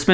बिस्म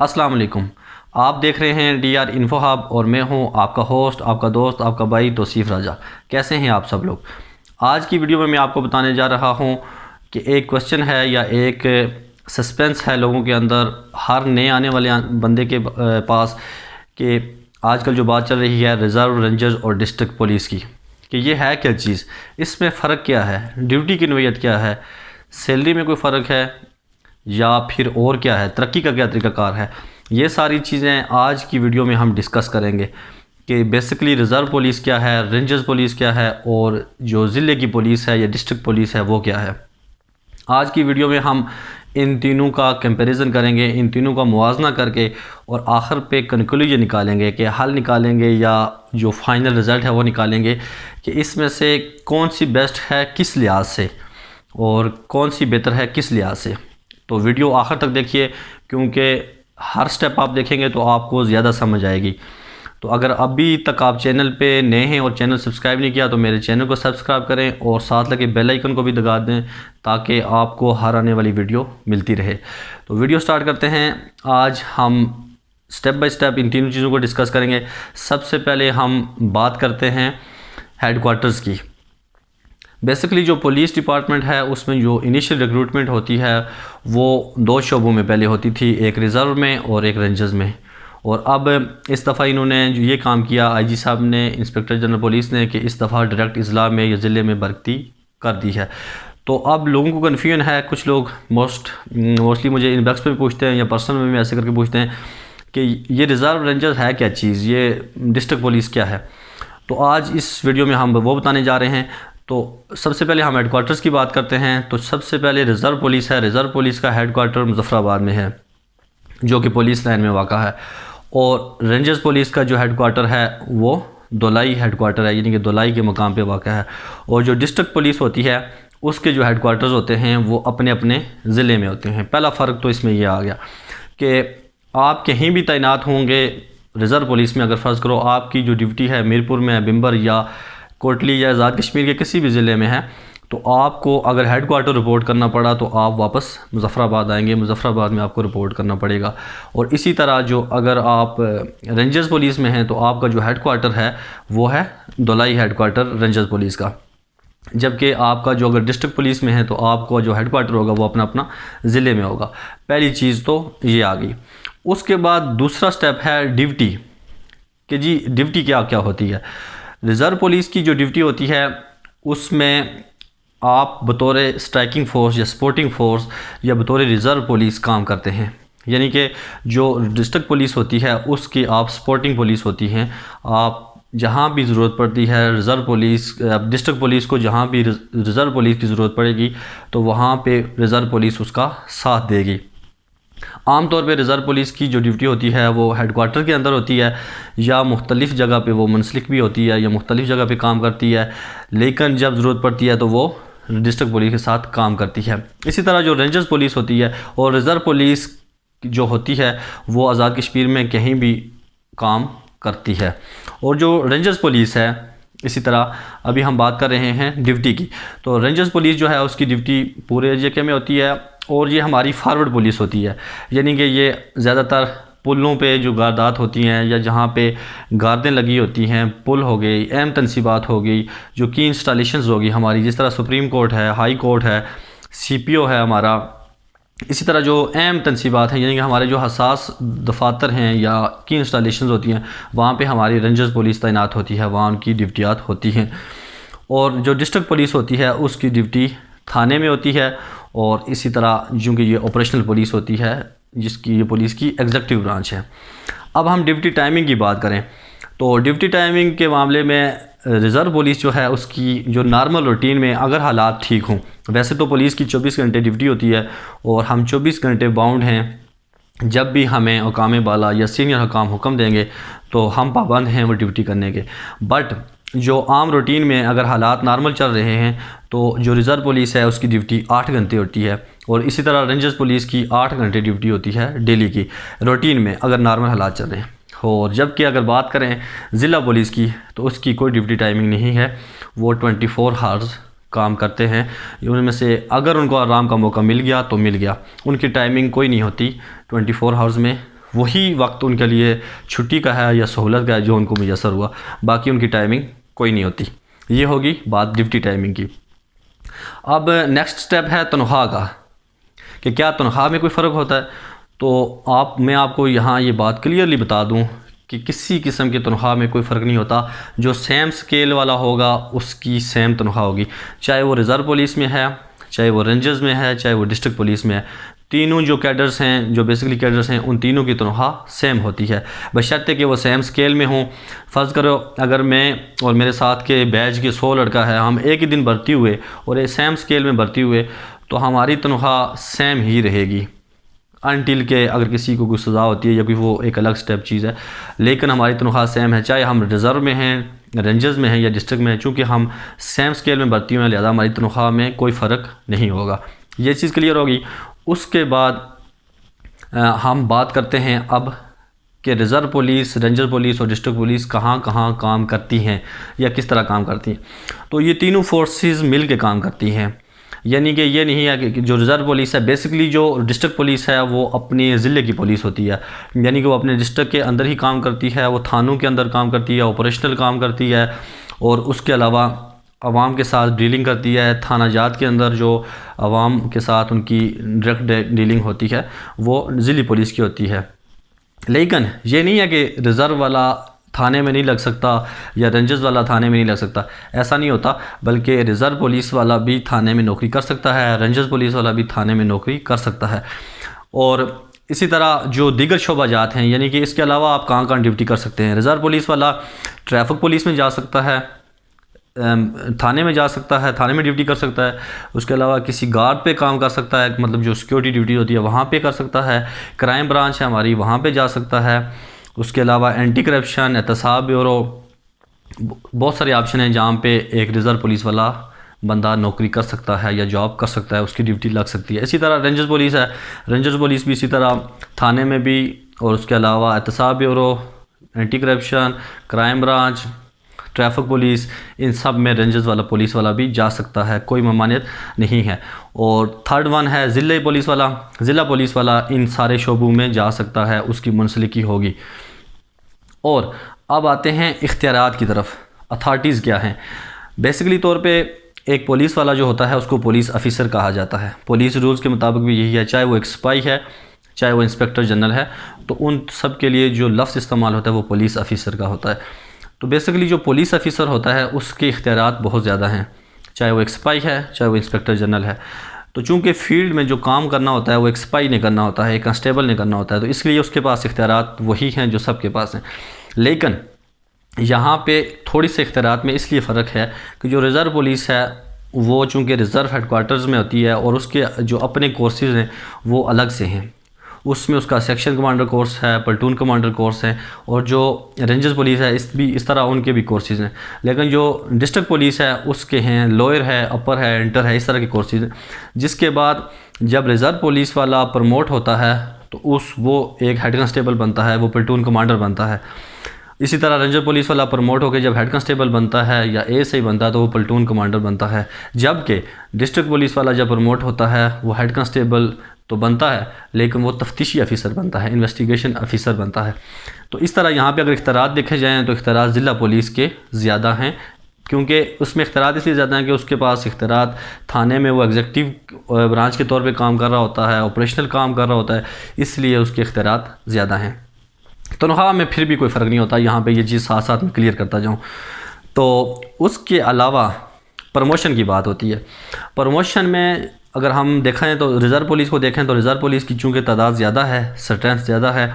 अस्सलाम वालेकुम। आप देख रहे हैं DR इन्फो हब और मैं हूं आपका होस्ट, आपका दोस्त, आपका भाई तौसीफ़ राजा। कैसे हैं आप सब लोग? आज की वीडियो में मैं आपको बताने जा रहा हूं कि एक क्वेश्चन है या एक सस्पेंस है लोगों के अंदर, हर नए आने वाले बंदे के पास, कि आजकल जो बात चल रही है रिज़र्व, रेंजर्स और डिस्ट्रिक्ट पुलिस की, कि ये है क्या चीज़, इसमें फ़र्क क्या है, ड्यूटी की नोयत क्या है, सैलरी में कोई फ़र्क है या फिर और क्या है, तरक्की का क्या तरीक़ाकार है। ये सारी चीज़ें आज की वीडियो में हम डिस्कस करेंगे कि बेसिकली रिज़र्व पुलिस क्या है, रेंजर्स पुलिस क्या है और जो ज़िले की पुलिस है या डिस्ट्रिक्ट पुलिस है वो क्या है। आज की वीडियो में हम इन तीनों का कंपैरिजन करेंगे, इन तीनों का मुवाजना करके और आखिर पे कंक्लूजन निकालेंगे कि हल निकालेंगे या जो फाइनल रिज़ल्ट है वो निकालेंगे कि इसमें से कौन सी बेस्ट है किस लिहाज से और कौन सी बेहतर है किस लिहाज से। तो वीडियो आखिर तक देखिए, क्योंकि हर स्टेप आप देखेंगे तो आपको ज़्यादा समझ आएगी। तो अगर अभी तक आप चैनल पे नए हैं और चैनल सब्सक्राइब नहीं किया तो मेरे चैनल को सब्सक्राइब करें और साथ लगे बेल आइकन को भी दबा दें ताकि आपको हर आने वाली वीडियो मिलती रहे। तो वीडियो स्टार्ट करते हैं। आज हम स्टेप बाय स्टेप इन तीनों चीज़ों को डिस्कस करेंगे। सबसे पहले हम बात करते हैं हेडक्वार्टर्स की। बेसिकली जो पुलिस डिपार्टमेंट है उसमें जो इनिशियल रिक्रूटमेंट होती है वो दो शोबों में पहले होती थी, एक रिज़र्व में और एक रेंजर्स में। और अब इस दफ़ा इन्होंने जो ये काम किया, IG साहब ने, इंस्पेक्टर जनरल पुलिस ने, कि इस दफ़ा डायरेक्ट इज़ला में या ज़िले में भर्ती कर दी है। तो अब लोगों को कन्फ्यूजन है, कुछ लोग मोस्टली मुझे इनबॉक्स पे भी पूछते हैं या पर्सनल में भी ऐसे करके पूछते हैं कि ये रिज़र्व रेंजर्स है क्या चीज़, ये डिस्ट्रिक्ट पुलिस क्या है। तो आज इस वीडियो में हम वो बताने जा रहे हैं। तो सबसे पहले हम हेडक्वार्टर्स की बात करते हैं। तो सबसे पहले रिज़र्व पुलिस है। रिज़र्व पुलिस का हेडक्वार्टर मुज़फ़्फ़राबाद में है जो कि पुलिस लाइन में वाक़ा है, और रेंजर्स पुलिस का जो हेडक्वार्टर है वो दोलाई हेडक्वार्टर है, यानी कि दोलाई के मकाम पे वाक़ा है। और जो डिस्ट्रिक्ट पुलिस होती है उसके जो हेडक्वार्टर्स होते हैं वो अपने अपने ज़िले में होते हैं। पहला फ़र्क तो इसमें यह आ गया कि आप कहीं भी तैनात होंगे रिज़र्व पुलिस में, अगर फ़र्ज़ करो आपकी जो ड्यूटी है मीरपुर में, बिम्बर या कोटली या आज़ाद कश्मीर के किसी भी ज़िले में है, तो आपको अगर हेडक्वार्टर रिपोर्ट करना पड़ा तो आप वापस मुज़फ़्फ़राबाद आएंगे, मुज़फ़्फ़राबाद में आपको रिपोर्ट करना पड़ेगा। और इसी तरह जो अगर आप रेंजर्स पुलिस में हैं तो आपका जो हेडक्वार्टर है वो है दोलाई हेडक्वार्टर रेंजर्स पुलिस का। जबकि आपका जो अगर डिस्ट्रिक्ट पुलिस में है तो आपका जो हेडक्वार्टर होगा वो अपना अपना ज़िले में होगा। पहली चीज़ तो ये आ गई। उसके बाद दूसरा स्टेप है ड्यूटी, कि जी ड्यूटी क्या क्या होती है। रिज़र्व पुलिस की जो ड्यूटी होती है उसमें आप बतौर स्ट्राइकिंग फ़ोर्स या सपोर्टिंग फ़ोर्स या बतौर रिज़र्व पुलिस काम करते हैं, यानी कि जो डिस्ट्रिक्ट पुलिस होती है उसकी आप सपोर्टिंग पुलिस होती हैं। आप जहाँ भी ज़रूरत पड़ती है रिज़र्व पुलिस, डिस्ट्रिक्ट पुलिस को जहाँ भी रिज़र्व पुलिस की ज़रूरत पड़ेगी तो वहाँ पे रिज़र्व पुलिस उसका साथ देगी। आमतौर पे रिज़र्व पुलिस की जो ड्यूटी होती है वो हेडक्वार्टर के अंदर होती है या मुख्तलिफ़ जगह पे वो मुंसलिक भी होती है या मुख्तलिफ़ जगह पे काम करती है, लेकिन जब ज़रूरत पड़ती है तो वो डिस्ट्रिक्ट पुलिस के साथ काम करती है। इसी तरह जो रेंजर्स पुलिस होती है और रिज़र्व पुलिस जो होती है वो आज़ाद कश्मीर में कहीं भी काम करती है। और जो रेंजर्स पुलिस है, इसी तरह अभी हम बात कर रहे हैं ड्यूटी की, तो रेंजर्स पुलिस जो है उसकी ड्यूटी पूरे एरिया में होती है और ये हमारी फॉरवर्ड पुलिस होती है, यानी कि ये ज़्यादातर पुलों पे जो गार्दात होती हैं या जहाँ पे गार्दें लगी होती हैं, पुल हो गई, अहम तनसीबात हो गई, जो की इंस्टॉलेशंस होगी हमारी, जिस तरह सुप्रीम कोर्ट है, हाई कोर्ट है, CPO है हमारा, इसी तरह जो अहम तनसीबात हैं यानी कि हमारे जो हसास दफातर हैं या की इंस्टॉलेशंस होती हैं वहाँ पे हमारी रेंजर्स पुलिस तैनात होती है, वहाँ उनकी ड्यूटियात होती हैं। और जो डिस्ट्रिक्ट पुलिस होती है उसकी ड्यूटी थाने में होती है। और इसी तरह चूँकि ये ऑपरेशनल पुलिस होती है जिसकी ये पुलिस की एग्जीक्यूटिव ब्रांच है। अब हम ड्यूटी टाइमिंग की बात करें तो ड्यूटी टाइमिंग के मामले में रिज़र्व पुलिस जो है उसकी जो नॉर्मल रूटीन में अगर हालात ठीक हों, वैसे तो पुलिस की 24 घंटे ड्यूटी होती है और हम 24 घंटे बाउंड हैं, जब भी हमें हुकाम बाला या सीनियर हुकाम हुक्म देंगे तो हम पाबंद हैं वो ड्यूटी करने के। बट जो आम रूटीन में अगर हालात नॉर्मल चल रहे हैं तो जो रिज़र्व पुलिस है उसकी ड्यूटी 8 घंटे होती है और इसी तरह रेंजर्स पुलिस की 8 घंटे ड्यूटी होती है डेली की रूटीन में अगर नॉर्मल हालात चल रहे हैं। और जबकि अगर बात करें ज़िला पुलिस की तो उसकी कोई ड्यूटी टाइमिंग नहीं है, वो 24 आवर्स काम करते हैं, उनमें से अगर उनको आराम का मौका मिल गया तो मिल गया। उनकी टाइमिंग कोई नहीं होती 24 आवर्स में, वही वक्त उनके लिए छुट्टी का है या सहूलत का है जो उनको मुयसर हुआ, बाकी उनकी टाइमिंग कोई नहीं होती। ये होगी बात ड्यूटी टाइमिंग की। अब नेक्स्ट स्टेप है तनख्वाह का, कि क्या तनख्वाह में कोई फ़र्क होता है। तो मैं आपको यहाँ ये बात क्लियरली बता दूँ कि किसी किस्म की तनख्वाह में कोई फ़र्क नहीं होता। जो सेम स्केल वाला होगा उसकी सेम तनख्वाह होगी, चाहे वो रिज़र्व पुलिस में है, चाहे वो रेंजर्स में है, चाहे वो डिस्ट्रिक्ट पुलिस में है। तीनों जो कैडर्स हैं, जो बेसिकली कैडर्स हैं, उन तीनों की तनख्वाह सेम होती है, बशर्ते कि वो सेम स्केल में हों। फ़र्ज़ करो अगर मैं और मेरे साथ के बैच के 100 लड़का है, हम एक ही दिन भर्ती हुए और एक सेम स्केल में भर्ती हुए, तो हमारी तनख्वाह सेम ही रहेगी अनटिल के अगर किसी को कोई सज़ा होती है या कोई वो एक अलग स्टेप चीज़ है, लेकिन हमारी तनख्वाह सेम है, चाहे हम रिज़र्व में हैं, रेंजर्स में हैं या डिस्ट्रिक्ट में हैं। चूँकि हम सेम स्केल में भर्ती हुए हैं, लिहाजा हमारी तनख्वाह में कोई फ़र्क नहीं होगा। ये चीज़ क्लियर होगी। उसके बाद हम बात करते हैं अब कि रिज़र्व पुलिस, रेंजर पुलिस और डिस्ट्रिक्ट पुलिस कहाँ कहाँ काम करती हैं या किस तरह काम करती हैं। तो ये तीनों फोर्सेस मिल के काम करती हैं, यानी कि ये नहीं है कि जो रिज़र्व पुलिस है, बेसिकली जो डिस्ट्रिक्ट पुलिस है वो अपने ज़िले की पुलिस होती है, यानी कि वो अपने डिस्ट्रिक्ट के अंदर ही काम करती है, वो थानों के अंदर काम करती है, ऑपरेशनल काम करती है, और उसके अलावा आवाम के साथ डीलिंग करती है। थाना जात के अंदर जो आवाम के साथ उनकी डायरेक्ट डीलिंग होती है वो ज़िली पुलिस की होती है। लेकिन ये नहीं है कि रिज़र्व वाला थाने में नहीं लग सकता या रेंजर्स वाला थाने में नहीं लग सकता, ऐसा नहीं होता, बल्कि रिज़र्व पुलिस वाला भी थाने में नौकरी कर सकता है, रेंजर्स पुलिस वाला भी थाने में नौकरी कर सकता है। और इसी तरह जो दीगर शोबाजात हैं, यानी कि इसके अलावा आप कहाँ कहाँ ड्यूटी कर सकते हैं। रिज़र्व पुलिस वाला ट्रैफिक पुलिस में जा सकता है, थाने में जा सकता है, थाने में ड्यूटी कर सकता है। उसके अलावा किसी गार्ड पे काम कर सकता है, मतलब जो सिक्योरिटी ड्यूटी होती है वहाँ पे कर सकता है। क्राइम ब्रांच है हमारी, वहाँ पे जा सकता है। उसके अलावा एंटी करप्शन, एहतसाब ब्यूरो, बहुत सारे ऑप्शन हैं जहाँ पे एक रिज़र्व पुलिस वाला बंदा नौकरी कर सकता है या जॉब कर सकता है, उसकी ड्यूटी लग सकती है। इसी तरह रेंजर्स पुलिस है, रेंजर्स पुलिस भी इसी तरह थाने में भी, और उसके अलावा एहतसाब bureau, anti corruption, crime branch, traffic police, इन सब में रेंजर्स वाला पुलिस वाला भी जा सकता है, कोई ममानियत नहीं है। और थर्ड वन है ज़िला पुलिस वाला। ज़िला पुलिस वाला इन सारे शोबों में जा सकता है, उसकी मुंसलिकी होगी। और अब आते हैं इख्तियारात की तरफ। अथॉरिटीज़ क्या हैं? बेसिकली तौर पे एक पुलिस वाला जो होता है उसको पुलिस ऑफिसर कहा जाता है। पुलिस रूल्स के मुताबिक भी यही है, चाहे वो एक सिपाही है, चाहे वो इंस्पेक्टर जनरल है, तो उन सब के लिए जो लफ्ज़ इस्तेमाल होता है वो पुलिस ऑफिसर का होता है। तो बेसिकली जो पुलिस ऑफिसर होता है उसके इख्तियारात बहुत ज़्यादा हैं, चाहे वो एक सिपाही है, चाहे वो इंस्पेक्टर जनरल है। तो चूँकि फील्ड में जो काम करना होता है वो एक सिपाही ने करना होता है, एक कांस्टेबल ने करना होता है, तो इसलिए उसके पास इख्तियारात वही हैं जो सबके पास हैं। लेकिन यहाँ पे थोड़ी से इख्तियारात में इसलिए फ़र्क है कि जो रिज़र्व पुलिस है वो चूँकि रिज़र्व हेडक्वार्टर्स में होती है और उसके जो अपने कोर्सेज़ हैं वो अलग से हैं। उसमें उसका सेक्शन कमांडर कोर्स है, प्लटून कमांडर कोर्स है, और जो रेंजर्स पुलिस है इस तरह उनके भी कोर्सेज़ हैं। लेकिन जो डिस्ट्रिक्ट पुलिस है उसके हैं लोअर है, अपर है, इंटर है, इस तरह के कोर्सेज़ हैं। जिसके बाद जब रिज़र्व पुलिस वाला प्रमोट होता है तो वो एक हेड कांस्टेबल बनता है, वो प्लटून कमांडर बनता है। इसी तरह रेंजर पुलिस वाला प्रमोट होकर जब हेड कांस्टेबल बनता है या एएसआई बनता है तो वो प्लटून कमांडर बनता है। जबकि डिस्ट्रिक्ट पुलिस वाला जब प्रमोट होता है वो हेड कांस्टेबल तो बनता है, लेकिन वो तफ्तीशी ऑफिसर बनता है, इन्वेस्टिगेशन ऑफिसर बनता है। तो इस तरह यहाँ पे अगर इख्तियारात देखे जाएँ तो इख्तियारात ज़िला पुलिस के ज़्यादा हैं, क्योंकि उसमें इख्तियारात इसलिए ज़्यादा हैं कि उसके पास इख्तियारात थाने में वो एग्जीक्यूटिव ब्रांच के तौर पे काम कर रहा होता है, ऑपरेशनल काम कर रहा होता है, इसलिए उसके इख्तियारात ज़्यादा हैं। तनख्वाह में फिर भी कोई फ़र्क नहीं होता, यहाँ पे ये चीज़ साथ साथ में क्लियर करता जाऊँ। तो उसके अलावा प्रमोशन की बात होती है। प्रमोशन में अगर हम देखें तो रिज़र्व पुलिस को देखें तो रिज़र्व पुलिस की चूँकि तादाद ज़्यादा है, स्ट्रेंथ ज़्यादा है,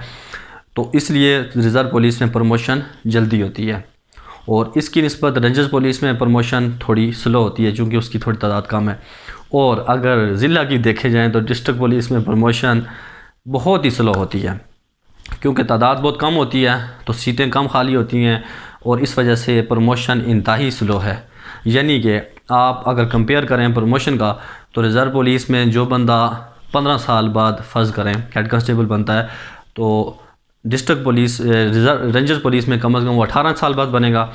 तो इसलिए रिज़र्व पुलिस में प्रमोशन जल्दी होती है, और इसकी निस्बत रेंजर्स पुलिस में प्रमोशन थोड़ी स्लो होती है चूँकि उसकी थोड़ी तादाद कम है। और अगर ज़िला की देखे जाएँ तो डिस्ट्रिक्ट पुलिस में प्रमोशन बहुत ही स्लो होती है, क्योंकि तादाद बहुत कम होती है तो सीटें कम खाली होती हैं, और इस वजह से प्रमोशन इंतहाई स्लो है। यानी कि आप अगर कंपेयर करें प्रमोशन का तो रिज़र्व पुलिस में जो बंदा 15 साल बाद फ़र्ज़ करें हेड कांस्टेबल बनता है, तो डिस्ट्रिक्ट पुलिस रेंजर्स पुलिस में कम से कम वो 18 साल बाद बनेगा,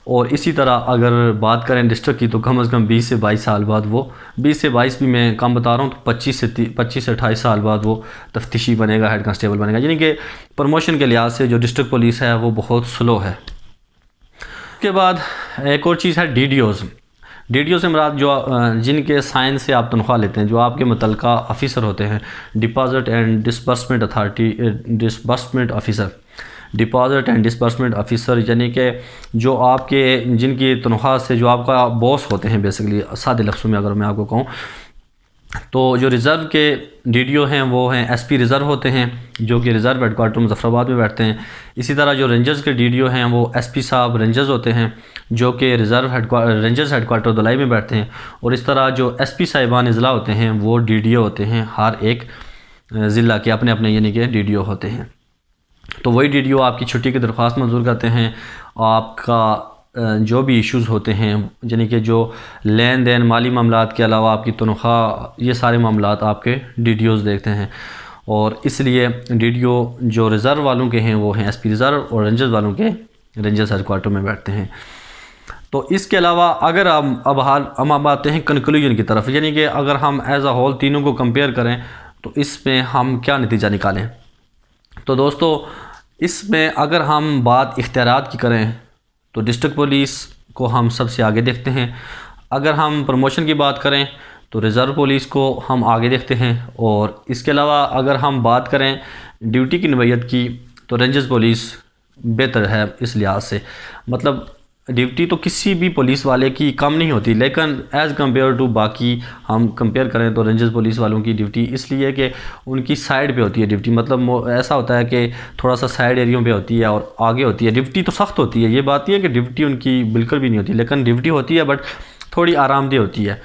और इसी तरह अगर बात करें डिस्ट्रिक्ट की तो कम से कम 20 से 22 साल बाद वो 20 से 22 भी मैं कम बता रहा हूँ, तो 25 से 28 साल बाद वो तफ्तीशी बनेगा, हेड कांस्टेबल बनेगा। यानी कि प्रमोशन के लिहाज से जो डिस्ट्रिक्ट पुलिस है वो बहुत स्लो है। उसके बाद एक और चीज़ है DDO से मुराद जो जिनके साइन से आप तनख्वाह लेते हैं, जो आपके मुतल्लिका ऑफिसर होते हैं, deposit and disbursement authority, disbursement officer, यानी कि जो आपके जिनकी तनख्वाह से जो आपका बॉस होते हैं, बेसिकली सादे लफ्ज़ों में अगर मैं आपको कहूँ तो जो रिज़र्व के DDO हैं वो हैं SP रिज़र्व होते हैं, जो कि रिज़र्व हेडक्वार्टर मुज़फ़्फ़राबाद में बैठते हैं। इसी तरह जो रेंजर्स के DDO हैं वो SP साहब रेंजर्स होते हैं, जो कि रेंजर्स हेडक्वार्टर दुलाई में बैठते हैं। और इस तरह जो SP साहिबान ज़िला होते हैं वो DDO होते हैं, हर एक ज़िला के अपने अपने यानी कि DDO होते हैं। तो वही DDO आपकी छुट्टी की दरख्वास्त मंजूर करते हैं, आपका जो भी इश्यूज़ होते हैं, यानी कि जो लेन देन माली मामलात के अलावा आपकी तनख्वाह, ये सारे मामलात आपके DDOs देखते हैं। और इसलिए DDO जो रिज़र्व वालों के हैं वो हैं SP रिज़र्व, और रेंजर्स वालों के रेंजर्स हेडक्वार्टर में बैठते हैं। तो इसके अलावा अगर हम अब आते हैं कंक्लूजन की तरफ, यानी कि अगर हम एज अ होल तीनों को कंपेयर करें तो इसमें हम क्या नतीजा निकालें। तो दोस्तों, इसमें अगर हम बात इख्तियारात की करें तो डिस्ट्रिक्ट पुलिस को हम सबसे आगे देखते हैं। अगर हम प्रमोशन की बात करें तो रिज़र्व पुलिस को हम आगे देखते हैं। और इसके अलावा अगर हम बात करें ड्यूटी की नवैयत की तो रेंजर्स पुलिस बेहतर है इस लिहाज से। मतलब ड्यूटी तो किसी भी पुलिस वाले की कम नहीं होती, लेकिन एज़ कम्पेयर टू बाकी हम कंपेयर करें तो रेंजर्स पुलिस वालों की ड्यूटी इसलिए कि उनकी साइड पे होती है ड्यूटी। मतलब ऐसा होता है कि थोड़ा सा साइड एरियो पे होती है और आगे होती है। ड्यूटी तो सख्त होती है, ये बात नहीं है कि ड्यूटी उनकी बिल्कुल भी नहीं होती, लेकिन ड्यूटी होती है बट थोड़ी आरामदेह होती है,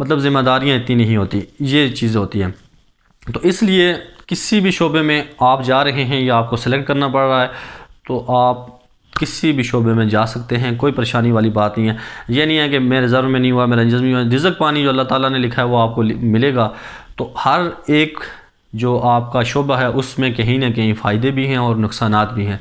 मतलब ज़िम्मेदारियाँ इतनी नहीं होती, ये चीज़ होती है। तो इसलिए किसी भी शोबे में आप जा रहे हैं या आपको सेलेक्ट करना पड़ रहा है तो आप किसी भी शोबे में जा सकते हैं, कोई परेशानी वाली बात नहीं है। ये नहीं है कि मैं रिज़र्व में नहीं हुआ, मैं रेंजर्स में हुआ। रिज़्क पानी जो अल्लाह ताला ने लिखा है वो आपको मिलेगा। तो हर एक जो आपका शोबा है उसमें कहीं ना कहीं फ़ायदे भी हैं और नुकसानात भी हैं।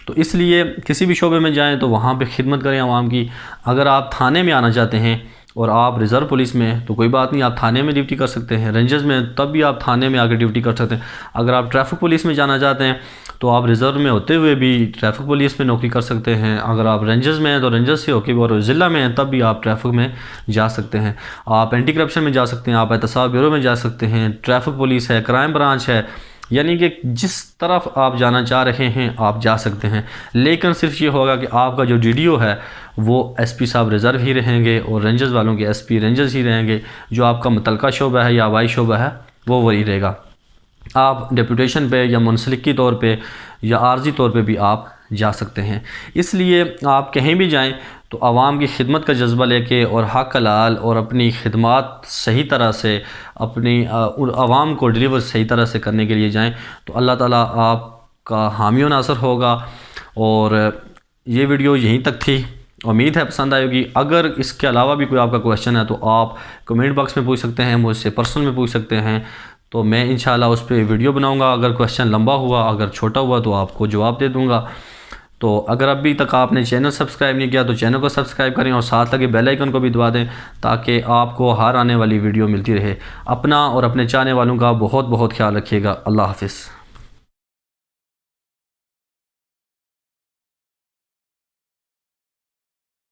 तो इसलिए किसी भी शोबे में जाएँ तो वहाँ पे खिदमत करें आवाम की। अगर आप थाने में आना चाहते हैं और आप रिज़र्व पुलिस में तो कोई बात नहीं, आप थाने में ड्यूटी कर सकते हैं। रेंजर्स में तब भी आप थाने में आकर ड्यूटी कर सकते हैं। अगर आप ट्रैफिक पुलिस में जाना चाहते हैं तो आप रिज़र्व में होते हुए भी ट्रैफिक पुलिस में नौकरी कर सकते हैं। अगर आप रेंजर्स में हैं तो रेंजर्स से होकर और ज़िला में हैं तब भी आप ट्रैफिक में जा सकते हैं। आप एंटी करप्शन में जा सकते हैं, आप एहतसाब ब्यूरो में जा सकते हैं, ट्रैफिक पुलिस है, क्राइम ब्रांच है, यानी कि जिस तरफ आप जाना चाह रहे हैं आप जा सकते हैं। लेकिन सिर्फ ये होगा कि आपका जो DDO है वो SP साहब रिज़र्व ही रहेंगे और रेंजर्स वालों के SP रेंजर्स ही रहेंगे। जो आपका मुतल्लिका शोबा है या हवाई शोबा है वो वही रहेगा। आप डेपुटेशन पे या मुंसलिकी तौर पे या आर्जी तौर पे भी आप जा सकते हैं। इसलिए आप कहीं भी जाएं तो आवाम की खिदमत का जज्बा लेके और हक हलाल और अपनी खिदमत सही तरह से अपनी आवाम को डिलीवर सही तरह से करने के लिए जाएं तो अल्लाह ताला आपका हामी व नासर होगा। और ये वीडियो यहीं तक थी, उम्मीद है पसंद आएगी। अगर इसके अलावा भी कोई आपका क्वेश्चन है तो आप कमेंट बॉक्स में पूछ सकते हैं, मुझसे पर्सनल में पूछ सकते हैं, तो मैं इंशाल्लाह उस पर वीडियो बनाऊंगा। अगर क्वेश्चन लंबा हुआ, अगर छोटा हुआ तो आपको जवाब दे दूंगा। तो अगर अभी तक आपने चैनल सब्सक्राइब नहीं किया तो चैनल को सब्सक्राइब करें और साथ लगे बेल आइकन को भी दबा दें ताकि आपको हर आने वाली वीडियो मिलती रहे। अपना और अपने चाहने वालों का बहुत बहुत ख्याल रखिएगा। अल्लाह हाफिज़।